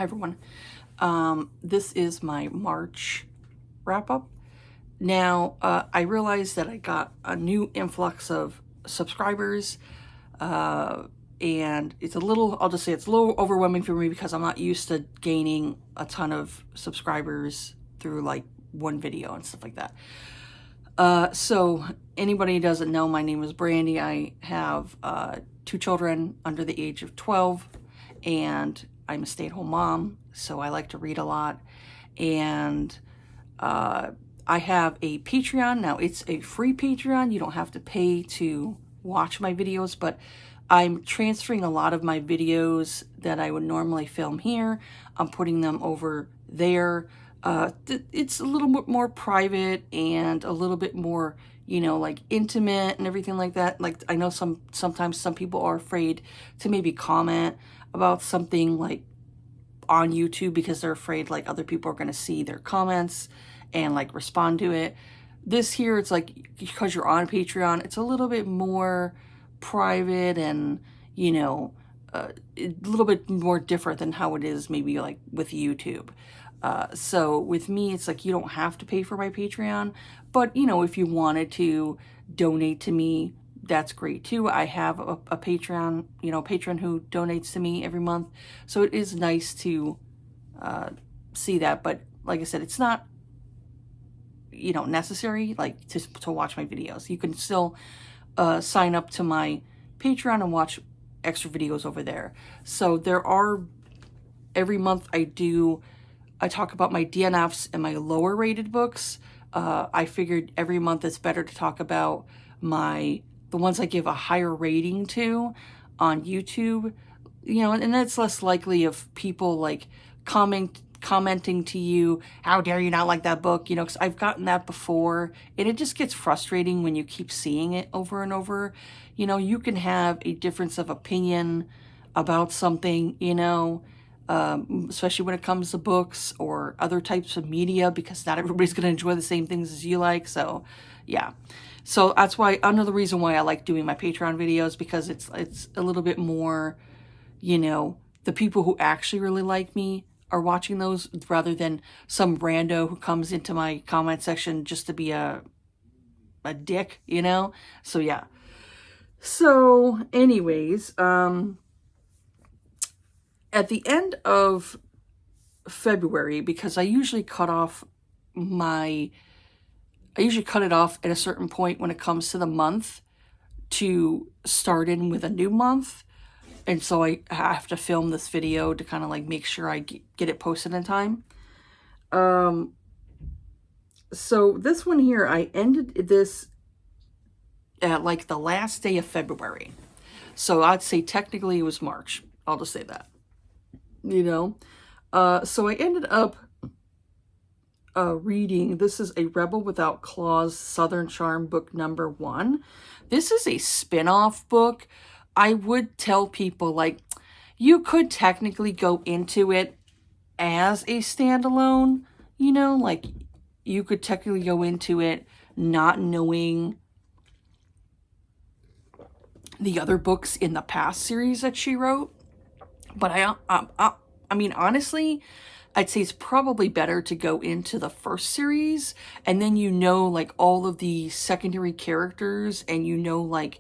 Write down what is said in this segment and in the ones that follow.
everyone. This is my March wrap-up. Now, I realized that I got a new influx of subscribers, and it's a little, I'll just say it's a little overwhelming for me because I'm not used to gaining a ton of subscribers through like one video and stuff like that. So anybody who doesn't know, my name is Brandy. I have 2 children under the age of 12, and I'm a stay-at-home mom, so I like to read a lot. And I have a Patreon. Now, it's a free Patreon. You don't have to pay to watch my videos, but I'm transferring a lot of my videos that I would normally film here. I'm putting them over there. It's a little bit more private and a little bit more, you know, like intimate and everything like that. Like, I know sometimes some people are afraid to maybe comment about something like on YouTube because they're afraid like other people are going to see their comments and like respond to it. This here, it's like, because you're on Patreon, it's a little bit more private and, you know, a little bit more different than how it is maybe like with YouTube. So with me, it's like you don't have to pay for my Patreon, but you know, if you wanted to donate to me, that's great too. I have a Patreon, you know, patron who donates to me every month. So it is nice to see that. But like I said, it's not, you know, necessary like to watch my videos. You can still sign up to my Patreon and watch extra videos over there. So there are, every month I talk about my DNFs and my lower rated books. I figured every month it's better to talk about the ones I give a higher rating to on YouTube, you know, and that's less likely of people like commenting to you, how dare you not like that book, you know, because I've gotten that before, and it just gets frustrating when you keep seeing it over and over. You know, you can have a difference of opinion about something, you know, especially when it comes to books or other types of media, because not everybody's going to enjoy the same things as you like. So yeah, so that's why, another reason why I like doing my Patreon videos, because it's a little bit more, you know, the people who actually really like me are watching those rather than some rando who comes into my comment section just to be a dick, you know. So yeah, so anyways, at the end of February, because I usually cut it off at a certain point when it comes to the month to start in with a new month. And so I have to film this video to kind of like make sure I get it posted in time. So this one here, I ended this at like the last day of February. So I'd say technically it was March. I'll just say that. You know, so I ended up reading, this is A Rebel Without Claws, Southern Charm, book number 1. This is a spin-off book. I would tell people, like, you could technically go into it as a standalone, you know, like, you could technically go into it not knowing the other books in the past series that she wrote. But I mean, honestly, I'd say it's probably better to go into the first series, and then you know, like, all of the secondary characters, and you know, like,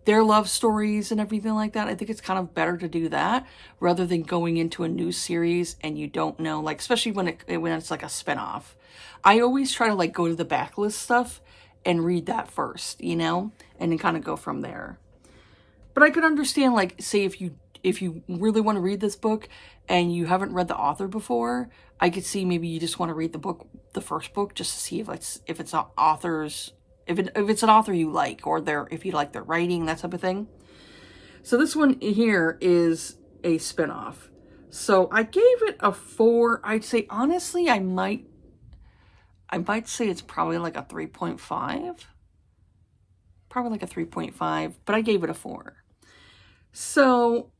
their love stories and everything like that. I think it's kind of better to do that rather than going into a new series and you don't know, like, especially when it's like a spinoff. I always try to like go to the backlist stuff and read that first, you know, and then kind of go from there. But I could understand, like, say if you really want to read this book and you haven't read the author before, I could see maybe you just want to read the first book, just to see if it's an author's, if it's an author you like, or if you like their writing, that type of thing. So this one here is a spinoff. So I gave it a 4. I'd say, honestly, I might say it's probably like a 3.5. Probably like a 3.5, but I gave it a 4. So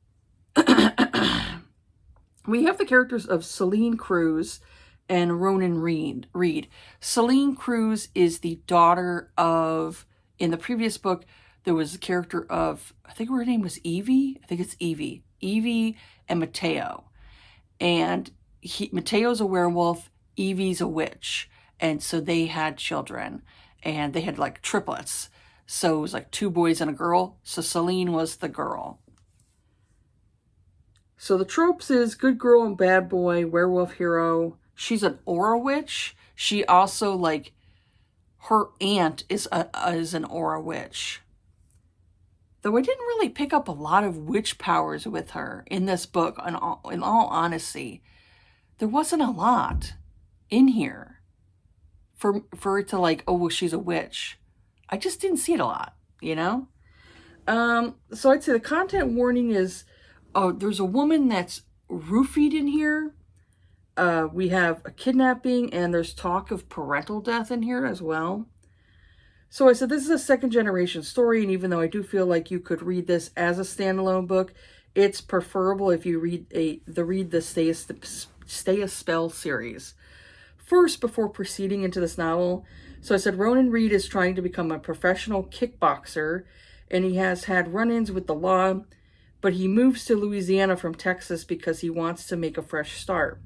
we have the characters of Celine Cruz and Ronan Reed. Celine Cruz is the daughter of, in the previous book, there was a character of, I think her name was Evie. I think it's Evie. Evie and Mateo. And Mateo's a werewolf, Evie's a witch. And so they had children, and they had like triplets. So it was like 2 boys and a girl. So Selene was the girl. So the tropes is good girl and bad boy, werewolf hero. She's an aura witch. She also, like, her aunt is an aura witch. Though I didn't really pick up a lot of witch powers with her in this book, in all honesty. There wasn't a lot in here for it to like, oh, well, she's a witch. I just didn't see it a lot, you know? So I'd say the content warning is, there's a woman that's roofied in here. We have a kidnapping, and there's talk of parental death in here as well. So I said this is a second generation story, and even though I do feel like you could read this as a standalone book, it's preferable if you read the Stay a Spell series first before proceeding into this novel. So I said Ronan Reed is trying to become a professional kickboxer, and he has had run-ins with the law, but he moves to Louisiana from Texas because he wants to make a fresh start.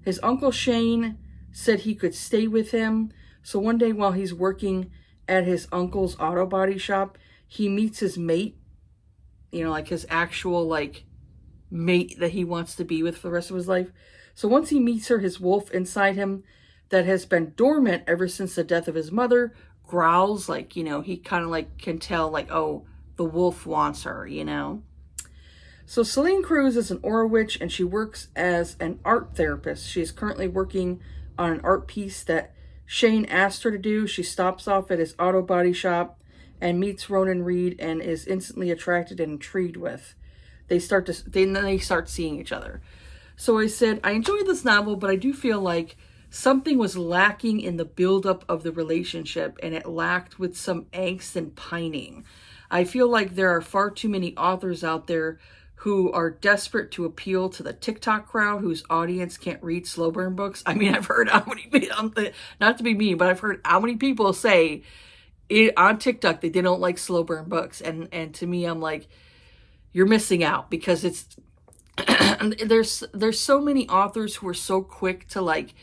His uncle Shane said he could stay with him, so one day while he's working at his uncle's auto body shop, he meets his mate, you know, like his actual, like, mate that he wants to be with for the rest of his life. So once he meets her, his wolf inside him that has been dormant ever since the death of his mother growls, like, you know, he kind of like can tell, like, oh, the wolf wants her, you know. So Selene Cruz is an aura witch, and she works as an art therapist. She is currently working on an art piece that Shane asked her to do. She stops off at his auto body shop and meets Ronan Reed and is instantly attracted and intrigued with. They start seeing each other. So I said, I enjoyed this novel, but I do feel like something was lacking in the buildup of the relationship, and it lacked with some angst and pining. I feel like there are far too many authors out there who are desperate to appeal to the TikTok crowd whose audience can't read slow burn books. I mean, I've heard how many, not to be mean, but I've heard how many people say on TikTok that they don't like slow burn books. And to me, I'm like, you're missing out, because it's, there's so many authors who are so quick to like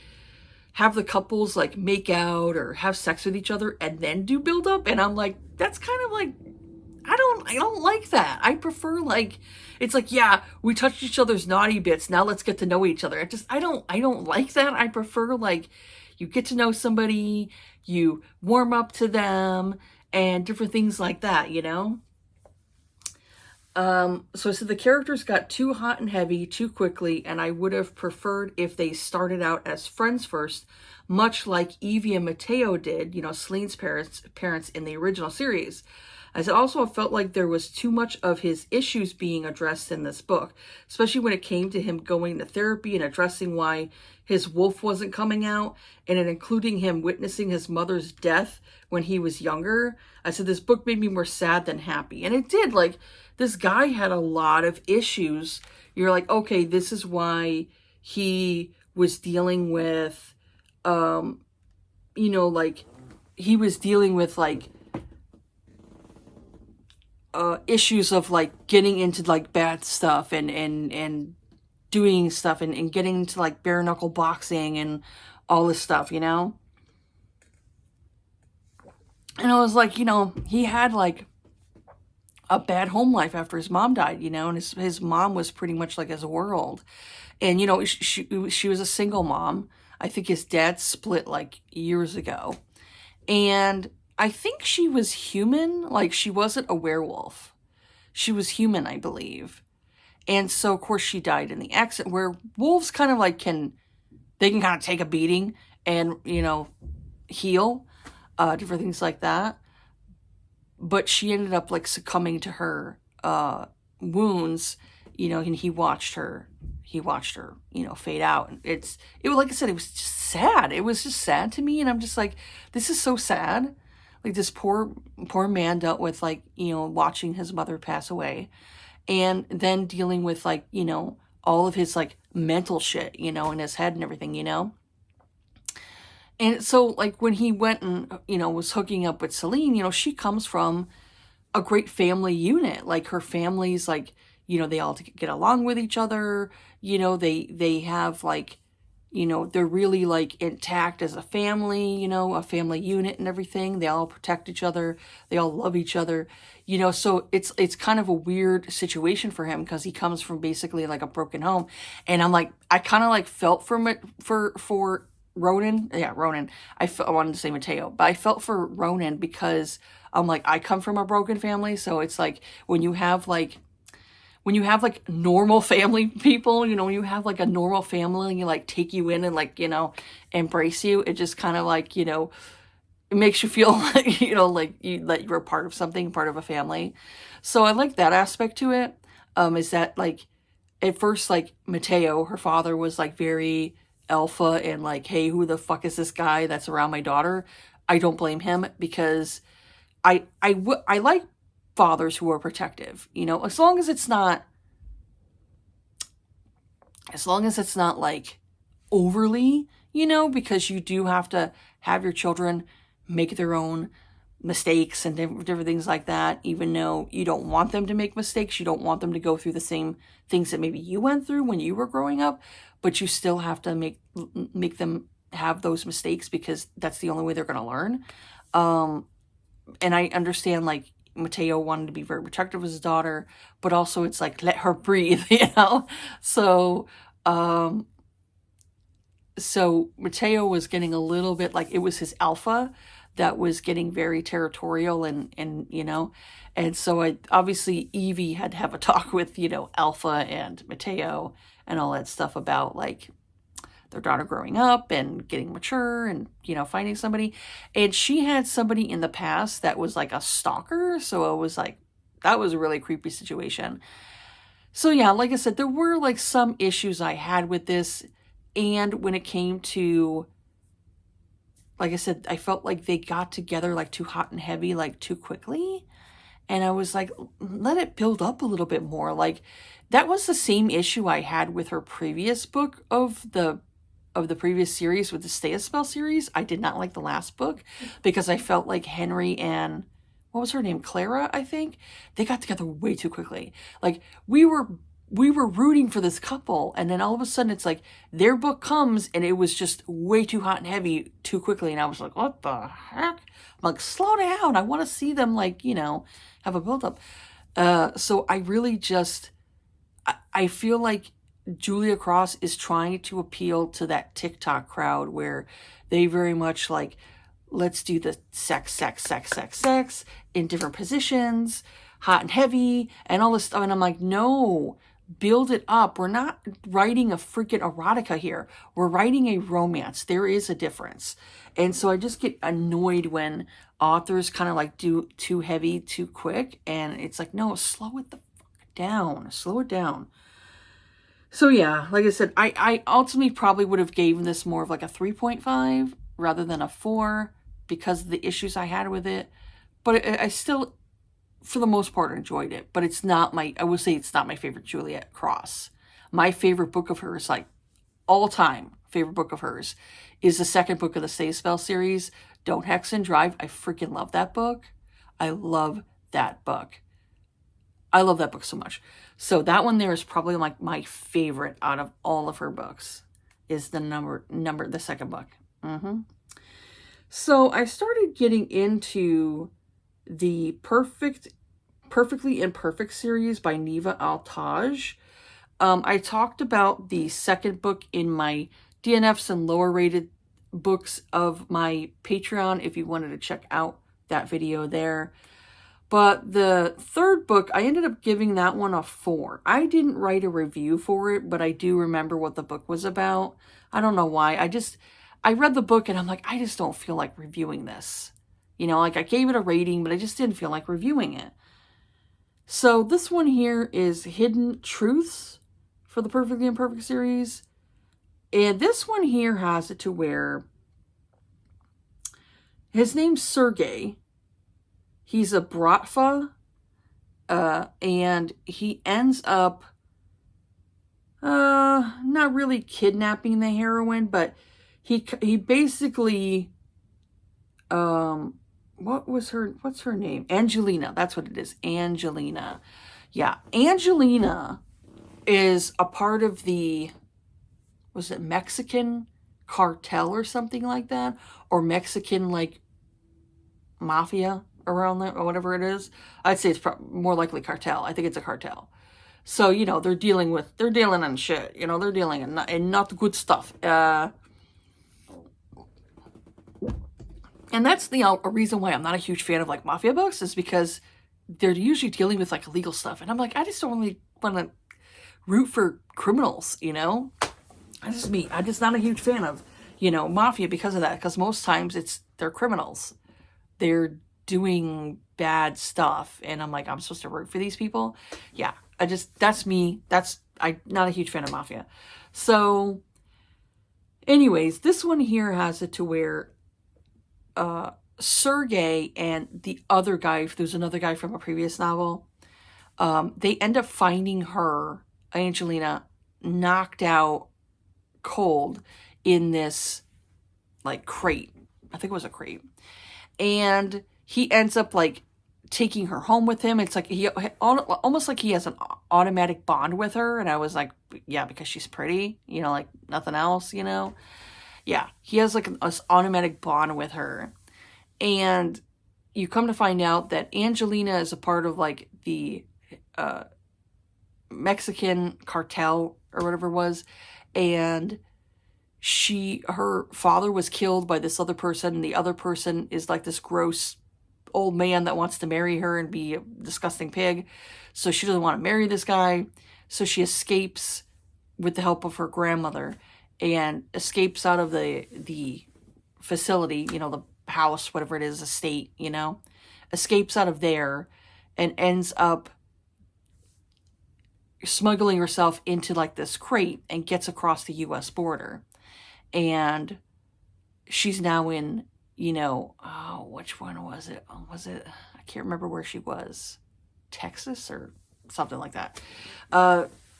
have the couples like make out or have sex with each other and then do build up. And I'm like, that's kind of like, I don't like that. I prefer, like, it's like, yeah, we touched each other's naughty bits, now let's get to know each other. I don't like that. I prefer, like, you get to know somebody, you warm up to them, and different things like that, you know? So I said the characters got too hot and heavy too quickly, and I would have preferred if they started out as friends first, much like Evie and Mateo did, you know, Selene's parents in the original series. As it also felt like there was too much of his issues being addressed in this book, especially when it came to him going to therapy and addressing why his wolf wasn't coming out, and it including him witnessing his mother's death when he was younger. I said this book made me more sad than happy. And it did. Like, this guy had a lot of issues. You're like, okay, this is why he was dealing with, you know, like, he was dealing with, like, issues of like getting into like bad stuff and doing stuff and getting into like bare knuckle boxing and all this stuff, you know? And I was like, you know, he had like a bad home life after his mom died, you know, and his mom was pretty much like his world. And, you know, she was a single mom. I think his dad split like years ago. And I think she was human. Like, she wasn't a werewolf. She was human, I believe. And so, of course, she died in the accident, where wolves kind of like they can kind of take a beating and, you know, heal, different things like that. But she ended up like succumbing to her wounds, you know, and he watched her, you know, fade out. And it was, like I said, it was just sad. It was just sad to me. And I'm just like, this is so sad. Like, this poor man dealt with, like, you know, watching his mother pass away, and then dealing with, like, you know, all of his, like, mental shit, you know, in his head and everything, you know? And so, like, when he went and, you know, was hooking up with Selene, you know, she comes from a great family unit. Like, her family's, like, you know, they all get along with each other. You know, they have like, you know, they're really like intact as a family, you know, a family unit and everything. They all protect each other. They all love each other, you know, so it's kind of a weird situation for him because he comes from basically like a broken home. And I'm like, I kind of like felt for Ronan. Yeah, Ronan. I wanted to say Mateo, but I felt for Ronan because I'm like, I come from a broken family. So it's like when you have like normal family people, you know, when you have like a normal family and you like take you in and like, you know, embrace you, it just kind of like, you know, it makes you feel like, you know, like you're a part of something, part of a family. So I like that aspect to it. Is that like at first, like Mateo, her father was like very alpha and like, hey, who the fuck is this guy that's around my daughter? I don't blame him because I like fathers who are protective, you know, as long as it's not like overly, you know, because you do have to have your children make their own mistakes and different things like that. Even though you don't want them to make mistakes, you don't want them to go through the same things that maybe you went through when you were growing up, but you still have to make them have those mistakes because that's the only way they're going to learn. And I understand like Mateo wanted to be very protective of his daughter, but also it's like, let her breathe, you know? So Mateo was getting a little bit like it was his alpha that was getting very territorial and you know, and so I obviously Evie had to have a talk with, you know, Alpha and Mateo and all that stuff about like their daughter growing up and getting mature and, you know, finding somebody. And she had somebody in the past that was like a stalker. So it was like, that was a really creepy situation. So yeah, like I said, there were like some issues I had with this. And when it came to, like I said, I felt like they got together like too hot and heavy, like too quickly. And I was like, let it build up a little bit more. Like that was the same issue I had with her previous book of the previous series with the Stay a Spell series. I did not like the last book because I felt like Henry and what was her name? Clara, I think. They got together way too quickly. Like we were rooting for this couple and then all of a sudden it's like their book comes and it was just way too hot and heavy too quickly and I was like, what the heck? I'm like, slow down. I want to see them like, you know, have a build up. So I really just I feel like Julia Cross is trying to appeal to that TikTok crowd where they very much like, let's do the sex in different positions, hot and heavy, and all this stuff. And I'm like, no, build it up. We're not writing a freaking erotica here. We're writing a romance. There is a difference. And so I just get annoyed when authors kind of like do too heavy, too quick. And it's like, no, slow it the fuck down. Slow it down. So yeah, like I said, I ultimately probably would have given this more of like a 3.5 rather than a 4 because of the issues I had with it. But I still, for the most part, enjoyed it. But it's not I would say it's not my favorite Julia Cross. My favorite book of hers, like all-time favorite book of hers, is the second book of the Stay Spell series, Don't Hex and Drive. I freaking love that book. I love that book. I love that book so much. So that one there is probably like my favorite out of all of her books is the second book. So I started getting into the Perfectly Imperfect series by Neva Al-Taj. I talked about the second book in my DNFs and lower rated books of my Patreon if you wanted to check out that video there. But the third book, I ended up giving that one a 4. I didn't write a review for it, but I do remember what the book was about. I don't know why. I read the book and I'm like, I just don't feel like reviewing this. You know, like I gave it a rating, but I just didn't feel like reviewing it. So this one here is Hidden Truths for the Perfectly Imperfect series. And this one here has it to where his name's Sergey. He's a Bratva, and he ends up not really kidnapping the heroine, but he basically, what's her name? Angelina, that's what it is, Angelina. Yeah, Angelina is a part of the, was it Mexican cartel or something like that? Or Mexican, like, mafia around there, or whatever it is. I'd say it's more likely cartel. I think it's a cartel. So, you know, they're dealing in shit. You know, they're dealing in not good stuff. And that's a reason why I'm not a huge fan of, like, mafia books, is because they're usually dealing with, like, illegal stuff. And I'm like, I just don't really want to root for criminals, you know? I'm just not a huge fan of, you know, mafia because of that. Because most times they're criminals. They're doing bad stuff. And I'm like, I'm supposed to root for these people? Yeah, that's me. I'm not a huge fan of mafia. So, anyways, this one here has it to where Sergei and the other guy, if there's another guy from a previous novel, they end up finding her, Angelina, knocked out cold in this, like, crate. I think it was a crate. And he ends up, like, taking her home with him. It's like he almost like he has an automatic bond with her. And I was like, yeah, because she's pretty, you know, like nothing else, you know? Yeah, he has like an automatic bond with her. And you come to find out that Angelina is a part of, like, the Mexican cartel or whatever it was. And her father was killed by this other person. And the other person is like this gross old man that wants to marry her and be a disgusting pig. So she doesn't want to marry this guy. So she escapes with the help of her grandmother and escapes out of the facility, you know, the house, whatever it is, estate, you know, escapes out of there and ends up smuggling herself into, like, this crate and gets across the U.S. border. And she's now in, you know, oh, which one was it? I can't remember where she was. Texas or something like that.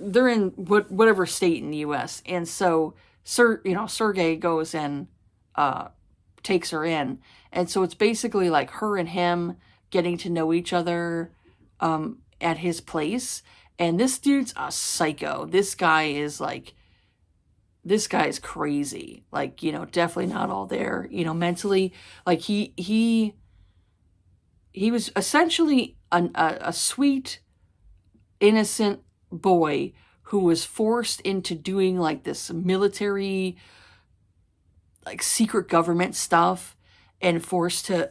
They're in whatever state in the U.S. And so, Sergei goes and takes her in. And so it's basically like her and him getting to know each other at his place. And this dude's a psycho. This guy is crazy. Like, you know, definitely not all there, you know, mentally. Like, he was essentially a sweet, innocent boy who was forced into doing, like, this military, like, secret government stuff and forced to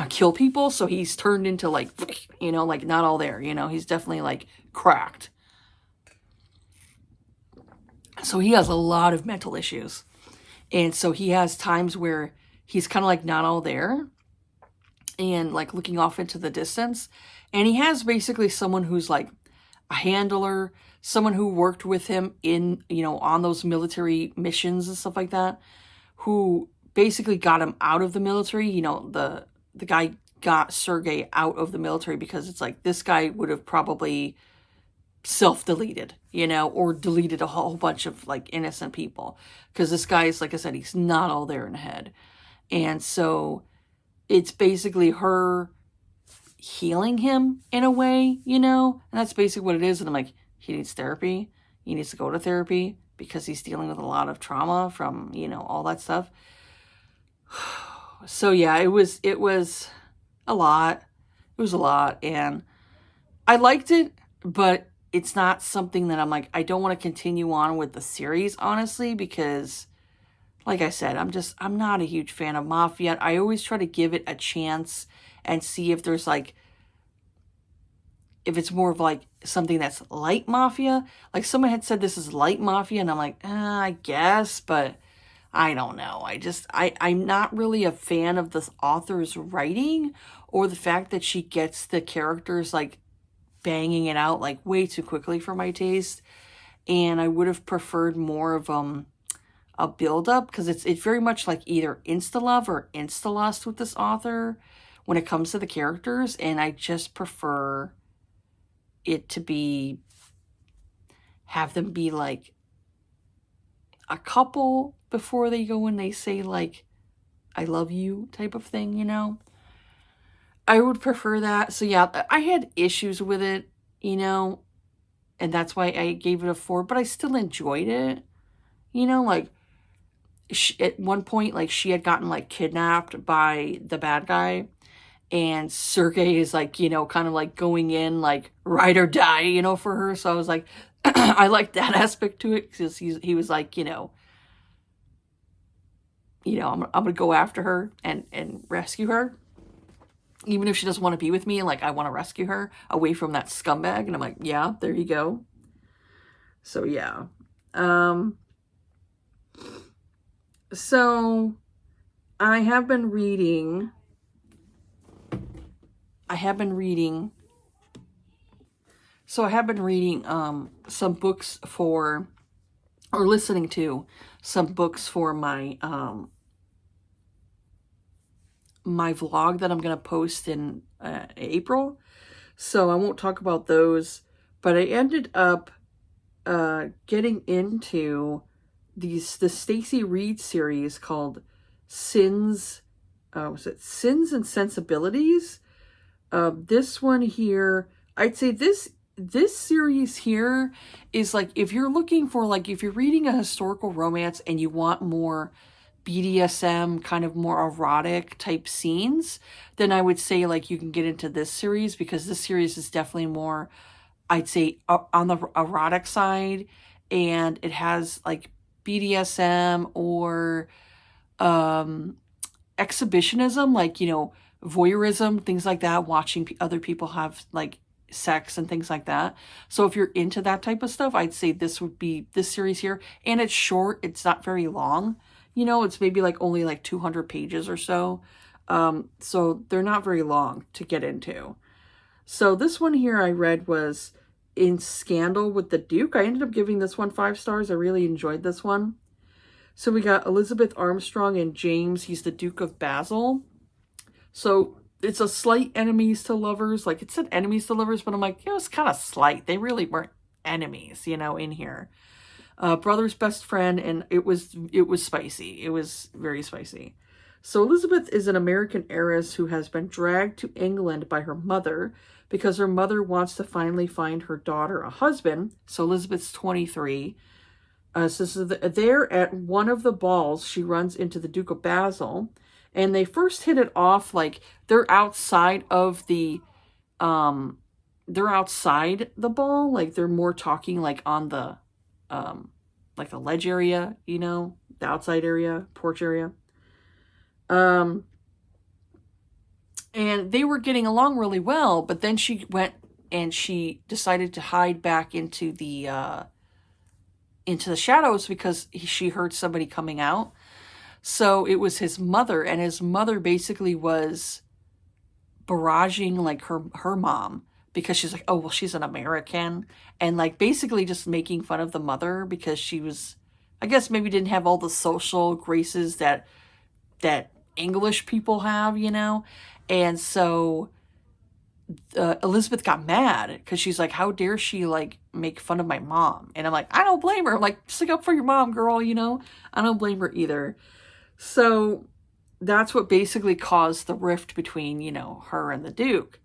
kill people. So he's turned into, like, you know, like, not all there, you know, he's definitely, like, cracked. So he has a lot of mental issues. And so he has times where he's kind of like not all there and, like, looking off into the distance. And he has basically someone who's like a handler, someone who worked with him in, you know, on those military missions and stuff like that, who basically got him out of the military. You know, the guy got Sergei out of the military because it's like this guy would have probably self-deleted, you know, or deleted a whole bunch of, like, innocent people. Because this guy is, like I said, he's not all there in the head. And so it's basically her healing him in a way, you know? And that's basically what it is. And I'm like, he needs therapy. He needs to go to therapy because he's dealing with a lot of trauma from, you know, all that stuff. So yeah, it was a lot. It was a lot. And I liked it, but it's not something that I'm like, I don't want to continue on with the series, honestly, because, like I said, I'm not a huge fan of Mafia. I always try to give it a chance and see if there's, like, if it's more of, like, something that's light Mafia. Like, someone had said this is light Mafia, and I'm like, I guess, but I don't know. I'm not really a fan of the author's writing or the fact that she gets the characters, like, banging it out, like, way too quickly for my taste. And I would have preferred more of a build-up, because it's very much like either insta-love or insta-lust with this author when it comes to the characters. And I just prefer it to have them be like a couple before they go and they say, like, I love you type of thing, you know? I would prefer that. So yeah, I had issues with it. you know, and that's why I gave it a 4, but I still enjoyed it. You know, like, at one point, like, she had gotten, like, kidnapped by the bad guy, and Sergei is, like, you know, kind of, like, going in, like, ride or die, you know, for her. So I was like, I liked that aspect to it, because he was like, I'm gonna go after her and rescue her, even if she doesn't want to be with me. Like, I want to rescue her away from that scumbag. And I'm like, yeah, there you go. So yeah. So I have been reading some books for, or listening to some books for my my vlog that I'm going to post in April. So I won't talk about those, but I ended up getting into the Stacy Reid series called Sins and Sensibilities. This one here, I'd say this series here is like, if you're looking for, like, if you're reading a historical romance and you want more BDSM, kind of more erotic type scenes, then I would say, like, you can get into this series, because this series is definitely more, I'd say, on the erotic side, and it has, like, BDSM or exhibitionism, like, voyeurism, things like that, watching other people have, like, sex and things like that. So if you're into that type of stuff, I'd say this would be this series here. And it's short, it's not very long. It's maybe like only like 200 pages or so. So they're not very long to get into. So this one here I read was In Scandal with the Duke. I ended up giving this one 5 stars. I really enjoyed this one. So we got Elizabeth Armstrong and James. He's the Duke of Basel. So it's a slight enemies to lovers. Like, it said enemies to lovers, but I'm like, it was kind of slight. They really weren't enemies, in here. Brother's best friend, and it was spicy. It was very spicy. So Elizabeth is an American heiress who has been dragged to England by her mother because her mother wants to finally find her daughter a husband. So Elizabeth's 23. So there at one of the balls, she runs into the Duke of Basel, and they first hit it off like they're outside of the, they're outside the ball, like they're more talking like on the, like the ledge area, the outside area, porch area. And they were getting along really well, but then she went and she decided to hide back into the shadows because she heard somebody coming out. So it was his mother, and his mother basically was barraging like her mom, because she's like, oh, well, she's an American, and like basically just making fun of the mother because she was, I guess, maybe didn't have all the social graces that English people have, and so Elizabeth got mad because she's like, how dare she like make fun of my mom? And I'm like, I don't blame her. I'm like, stick up for your mom, girl, I don't blame her either. So that's what basically caused the rift between, her and the Duke.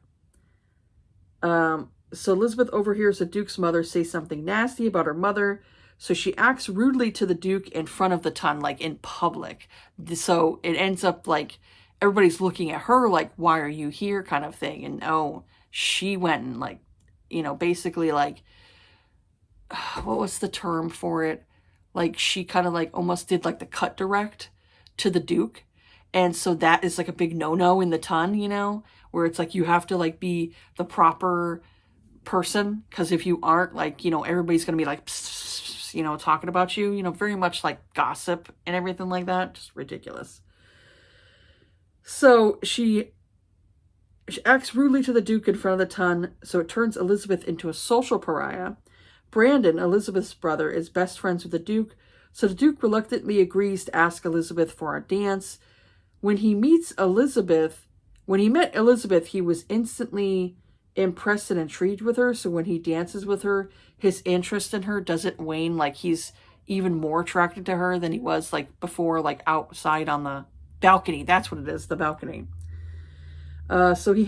So Elizabeth overhears the Duke's mother say something nasty about her mother. So she acts rudely to the Duke in front of the ton, like in public. So it ends up like everybody's looking at her like, why are you here, kind of thing. And she went and like, basically like, what was the term for it? Like she kind of like almost did like the cut direct to the Duke. And so that is like a big no-no in the ton, where it's like you have to like be the proper person, because if you aren't, like, everybody's going to be like, psst, talking about you, very much like gossip and everything like that. Just ridiculous. So she acts rudely to the Duke in front of the ton, so it turns Elizabeth into a social pariah. Brandon, Elizabeth's brother, is best friends with the Duke, so the Duke reluctantly agrees to ask Elizabeth for a dance. When he met Elizabeth, he was instantly impressed and intrigued with her, so when he dances with her, his interest in her doesn't wane, like he's even more attracted to her than he was like before, like outside on the balcony. That's what it is, the balcony. So he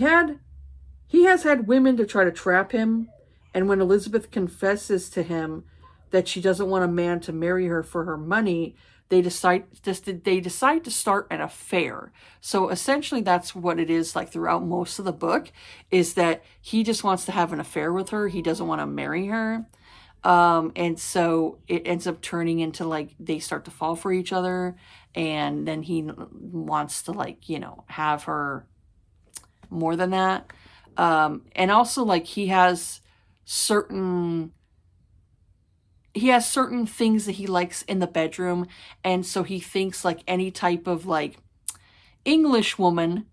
has had women to try to trap him, And when Elizabeth confesses to him that she doesn't want a man to marry her for her money, they decide to start an affair. So essentially that's what it is like throughout most of the book, is that he just wants to have an affair with her. He doesn't want to marry her. And so it ends up turning into like they start to fall for each other, and then he wants to like, you know, have her more than that. And also like he has certain things that he likes in the bedroom, and so he thinks like any type of like English woman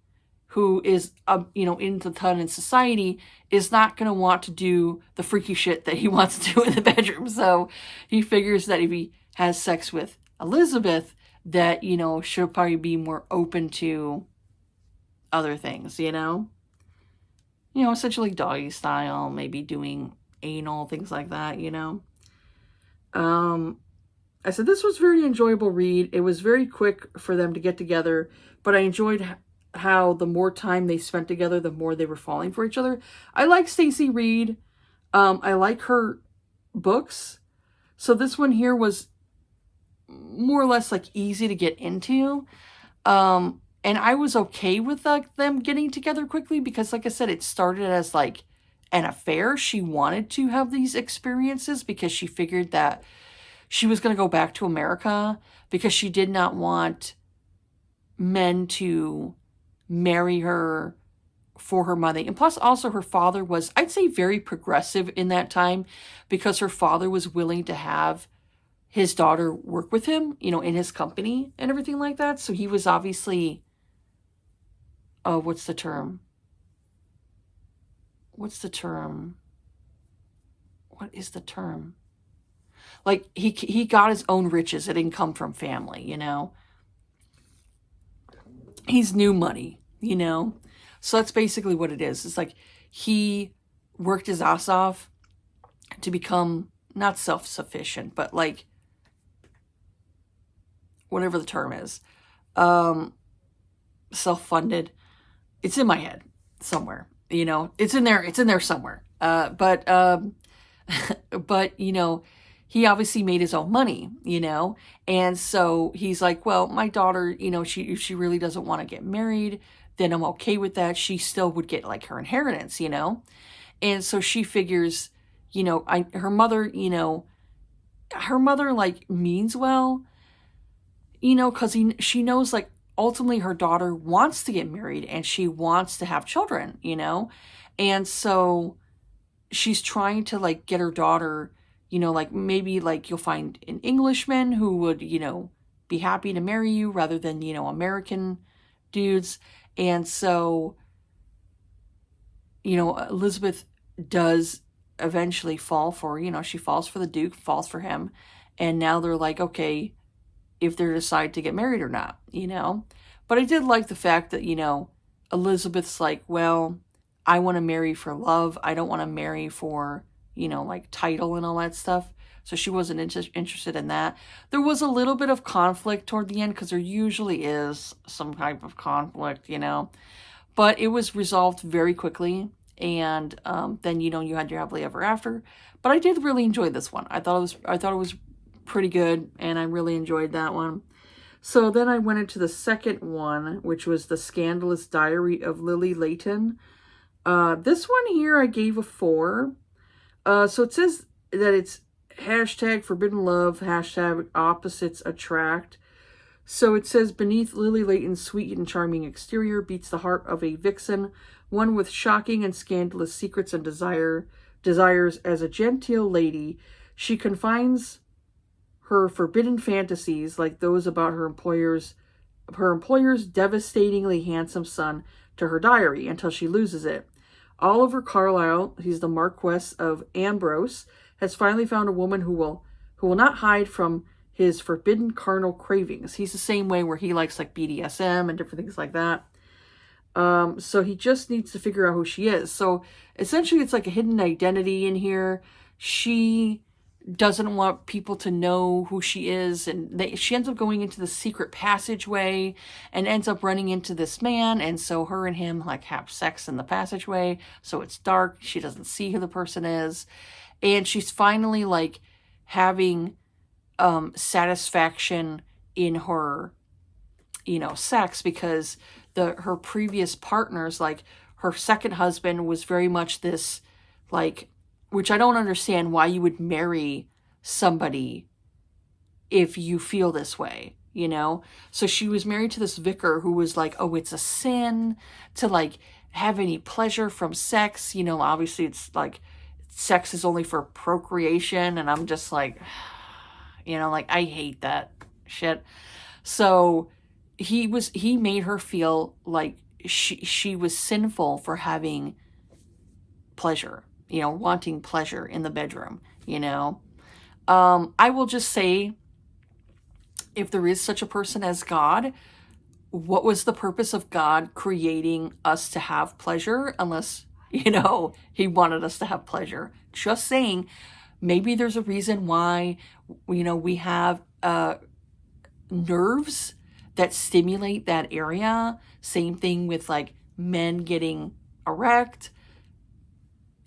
who is you know, into the ton in society is not going to want to do the freaky shit that he wants to do in the bedroom. So he figures that if he has sex with Elizabeth, that, you know, she'll probably be more open to other things, you know, essentially doggy style, maybe doing anal, things like that, you know. I said this was a very enjoyable read. It was very quick for them to get together, but I enjoyed how the more time they spent together, the more they were falling for each other. I like Stacey Reid. I like her books. So this one here was more or less like easy to get into. And I was okay with them getting together quickly because, like I said, it started as like an affair. She wanted to have these experiences because she figured that she was going to go back to America because she did not want men to marry her for her money. And plus also her father was, I'd say, very progressive in that time because her father was willing to have his daughter work with him, you know, in his company and everything like that. So he was obviously, what's the term? What is the term? Like he got his own riches. It didn't come from family, you know. He's new money, you know. So that's basically what it is. It's like he worked his ass off to become not self-sufficient, but like whatever the term is, self-funded. It's in my head somewhere, you know. It's in there somewhere. But you know, he obviously made his own money, you know, and so he's like, well, my daughter, you know, if she really doesn't want to get married, then I'm okay with that. She still would get like her inheritance, you know, and so she figures, you know, her mother like means well, you know, because she knows like ultimately her daughter wants to get married and she wants to have children, you know, and so she's trying to like get her daughter, you know, like maybe like you'll find an Englishman who would, you know, be happy to marry you rather than, you know, American dudes. And so, you know, Elizabeth does eventually fall for, you know, she falls for the Duke, falls for him. And now they're like, okay, if they decide to get married or not, you know. But I did like the fact that, you know, Elizabeth's like, well, I want to marry for love. I don't want to marry for, you know, like title and all that stuff. So she wasn't interested in that. There was a little bit of conflict toward the end because there usually is some type of conflict, you know. But it was resolved very quickly. And then, you know, you had your happily ever after. But I did really enjoy this one. I thought it was pretty good, and I really enjoyed that one. So then I went into the second one, which was The Scandalous Diary of Lily Leighton. This one here I gave a 4. So it says that it's hashtag forbidden love, hashtag opposites attract. So it says, beneath Lily Leighton's sweet and charming exterior beats the heart of a vixen, one with shocking and scandalous secrets and desires. As a genteel lady, she confines her forbidden fantasies, like those about her employer's devastatingly handsome son, to her diary until she loses it. Oliver Carlyle, he's the Marquess of Ambrose, has finally found a woman who will not hide from his forbidden carnal cravings. He's the same way where he likes like BDSM and different things like that. So he just needs to figure out who she is. So essentially it's like a hidden identity in here. She doesn't want people to know who she is, and she ends up going into the secret passageway and ends up running into this man, and so her and him like have sex in the passageway, so it's dark, she doesn't see who the person is, and she's finally like having satisfaction in her, you know, sex, because her previous partners, like her second husband was very much this like, which I don't understand why you would marry somebody if you feel this way, you know? So she was married to this vicar who was like, oh, it's a sin to like have any pleasure from sex. You know, obviously it's like sex is only for procreation. And I'm just like, you know, like I hate that shit. So he made her feel like she was sinful for having pleasure, you know, wanting pleasure in the bedroom, you know. I will just say, if there is such a person as God, what was the purpose of God creating us to have pleasure unless, you know, he wanted us to have pleasure? Just saying, maybe there's a reason why, you know, we have nerves that stimulate that area. Same thing with like men getting erect.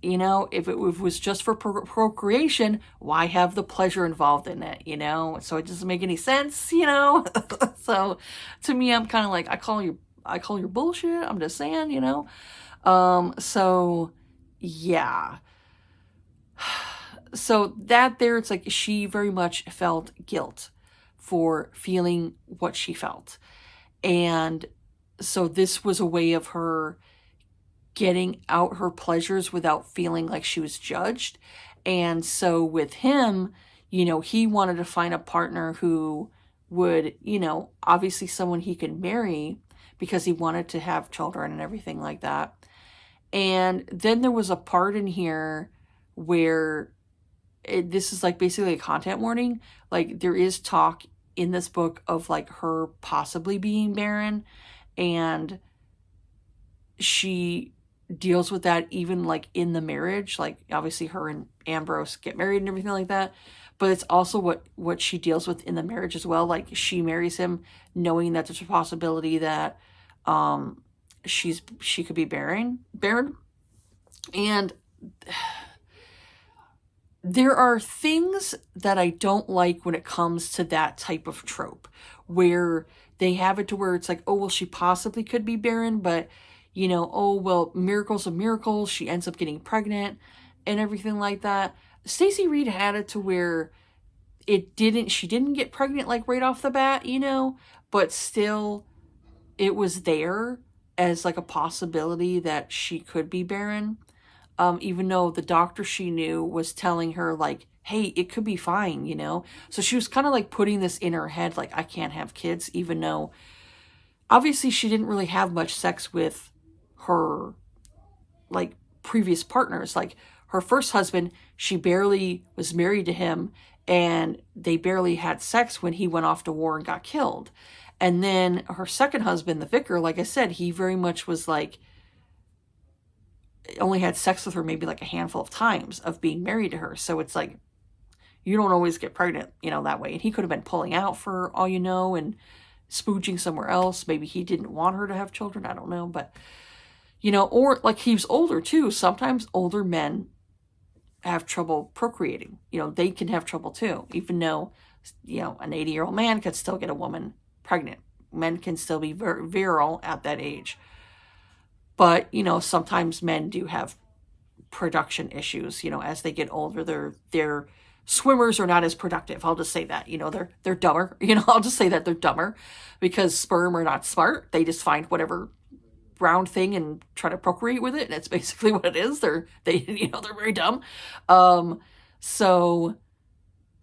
You know, if it was just for procreation, why have the pleasure involved in it, you know? So it doesn't make any sense, you know? So to me, I'm kind of like, I call your bullshit. I'm just saying, you know? So yeah. So that there, it's like she very much felt guilt for feeling what she felt. And so this was a way of her getting out her pleasures without feeling like she was judged. And so with him, you know, he wanted to find a partner who would, you know, obviously someone he could marry because he wanted to have children and everything like that. And then there was a part in here where this is like basically a content warning. Like there is talk in this book of like her possibly being barren, and she deals with that even like in the marriage. Like obviously her and Ambrose get married and everything like that, but it's also what she deals with in the marriage as well. Like she marries him knowing that there's a possibility that she could be barren. And there are things that I don't like when it comes to that type of trope, where they have it to where it's like, oh, well, she possibly could be barren, but you know, oh, well, miracles of miracles, she ends up getting pregnant and everything like that. Stacey Reid had it to where she didn't get pregnant like right off the bat, you know, but still it was there as like a possibility that she could be barren. Even though the doctor she knew was telling her like, hey, it could be fine, you know? So she was kind of like putting this in her head, like, I can't have kids, even though obviously she didn't really have much sex with her like previous partners. Like her first husband, she barely was married to him, and they barely had sex when he went off to war and got killed. And then her second husband, the vicar, like I said, he very much was like, only had sex with her maybe like a handful of times of being married to her. So it's like, you don't always get pregnant, you know, that way. And he could have been pulling out for all you know and spooging somewhere else. Maybe he didn't want her to have children. I don't know. But, you know, or like he was older too. Sometimes older men have trouble procreating. You know, they can have trouble too, even though, you know, an 80-year-old man could still get a woman pregnant. Men can still be virile at that age. But, you know, sometimes men do have production issues, you know, as they get older. Their swimmers are not as productive. I'll just say that, you know, they're dumber. You know, I'll just say that they're dumber because sperm are not smart. They just find whatever round thing and try to procreate with it. And that's basically what it is. They're very dumb. So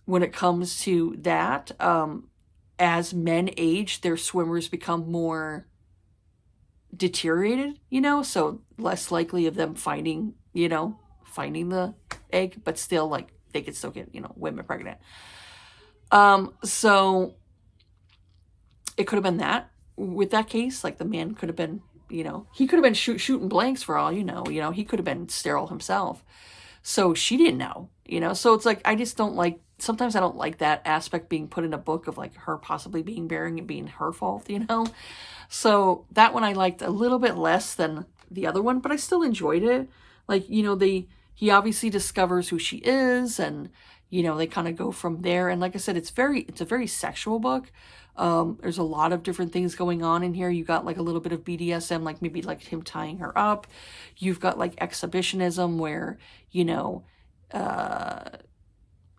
when it comes to that, as men age, their swimmers become more deteriorated, you know, so less likely of them finding the egg, but still like they could still get, you know, women pregnant. So it could have been that with that case, like the man could have been, you know, he could have been shooting blanks for all you know, he could have been sterile himself. So she didn't know, you know? So it's like, I just don't like, sometimes I don't like that aspect being put in a book of like her possibly being bearing and being her fault, you know? So that one I liked a little bit less than the other one, but I still enjoyed it. Like, you know, he obviously discovers who she is, and, you know, they kind of go from there. And like I said, it's a very sexual book. There's a lot of different things going on in here. You got like a little bit of BDSM, like maybe like him tying her up. You've got like exhibitionism where, you know,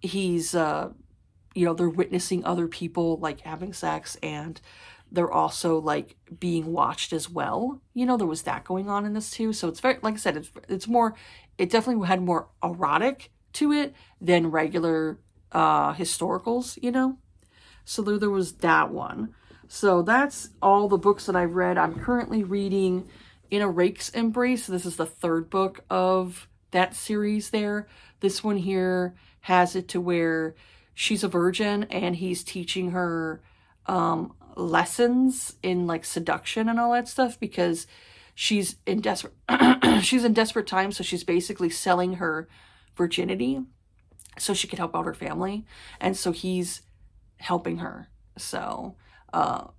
he's, you know, they're witnessing other people like having sex, and they're also like being watched as well. You know, there was that going on in this too. So it's very, like I said, it's more, it definitely had more erotic to it than regular historicals, you know? So there was that one. So that's all the books that I've read. I'm currently reading In a Rake's Embrace. This is the third book of that series there. This one here has it to where she's a virgin and he's teaching her lessons in like seduction and all that stuff, because she's in desperate she's in desperate times, so she's basically selling her virginity so she could help out her family, and so he's helping her. So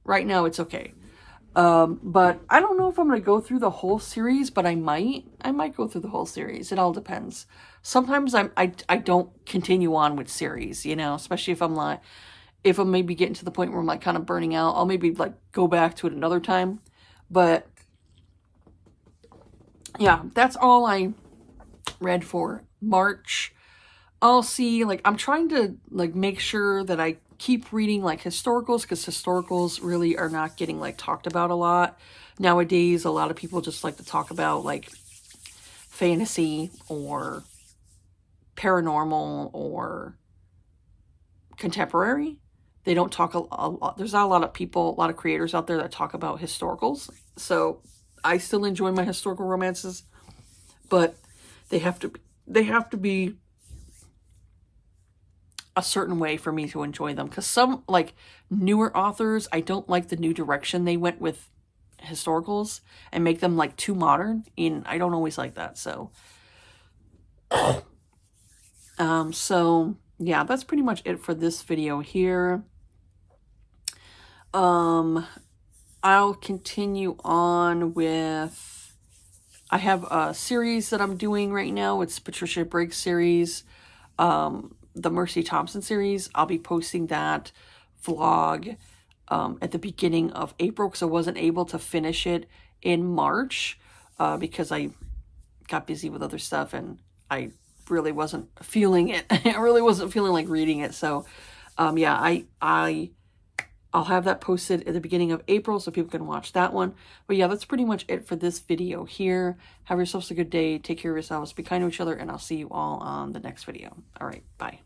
right now it's okay. But I don't know if I'm going to go through the whole series, but I might go through the whole series. It all depends. Sometimes I don't continue on with series, you know, especially if I'm maybe getting to the point where I'm like kind of burning out. I'll maybe like go back to it another time. But yeah, that's all I read for March. I'll see, like, I'm trying to like make sure that I keep reading like historicals, because historicals really are not getting like talked about a lot nowadays. A lot of people just like to talk about like fantasy or paranormal or contemporary. They don't talk a lot. There's not a lot of people, a lot of creators out there that talk about historicals. So I still enjoy my historical romances, but they have to be a certain way for me to enjoy them, because some like newer authors, I don't like the new direction they went with historicals and make them like too modern, and I don't always like that. So so yeah, that's pretty much it for this video here. I'll continue on with, I have a series that I'm doing right now. It's Patricia Briggs series, the Mercy Thompson series. I'll be posting that vlog at the beginning of April, because I wasn't able to finish it in March because I got busy with other stuff and I really wasn't feeling it. I really wasn't feeling like reading it. So yeah, I'll have that posted at the beginning of April so people can watch that one. But yeah, that's pretty much it for this video here. Have yourselves a good day. Take care of yourselves. Be kind to each other. And I'll see you all on the next video. All right. Bye.